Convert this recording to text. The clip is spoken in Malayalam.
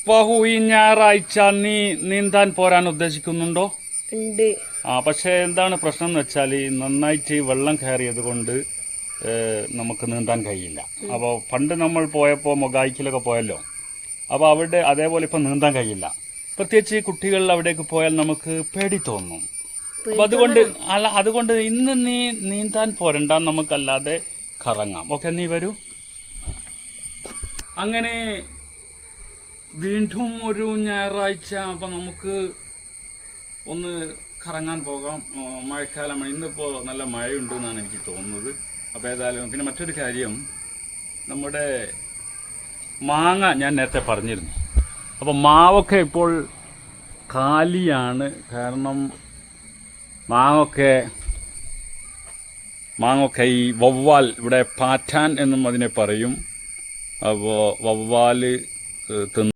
വഹു ഈ ഞായറാഴ്ച നീ നീന്താൻ പോരാൻ ഉദ്ദേശിക്കുന്നുണ്ടോ? ഉണ്ട്. പക്ഷെ എന്താണ് പ്രശ്നം എന്ന് വെച്ചാൽ നന്നായിട്ട് വെള്ളം കയറിയത് കൊണ്ട് നമുക്ക് നീന്താൻ കഴിയില്ല. അപ്പോൾ പണ്ട് നമ്മൾ പോയപ്പോൾ മൊഗായിക്കിലൊക്കെ പോയല്ലോ, അപ്പോൾ അവിടെ അതേപോലെ ഇപ്പം നീന്താൻ കഴിയില്ല. പ്രത്യേകിച്ച് കുട്ടികൾ അവിടേക്ക് പോയാൽ നമുക്ക് പേടി തോന്നും. അപ്പം അതുകൊണ്ട് ഇന്ന് നീ നീന്താൻ പോരണ്ട, നമുക്കല്ലാതെ കറങ്ങാം. ഓക്കെ, നീ വരൂ. അങ്ങനെ വീണ്ടും ഒരു ഞായറാഴ്ച അപ്പം നമുക്ക് ഒന്ന് കറങ്ങാൻ പോകാം. മഴക്കാലമാണ്, ഇന്നിപ്പോൾ നല്ല മഴയുണ്ടെന്നാണ് എനിക്ക് തോന്നുന്നത്. അപ്പോൾ ഏതായാലും പിന്നെ മറ്റൊരു കാര്യം, നമ്മുടെ മാങ്ങ ഞാൻ നേരത്തെ പറഞ്ഞിരുന്നു. അപ്പോൾ മാവൊക്കെ ഇപ്പോൾ കാലിയാണ്. കാരണം മാങ്ങൊക്കെ ഈ വവ്വാൽ, ഇവിടെ പാറ്റാൻ എന്നും അതിനെ പറയും. അപ്പോൾ വവ്വാൽ തിന്ന്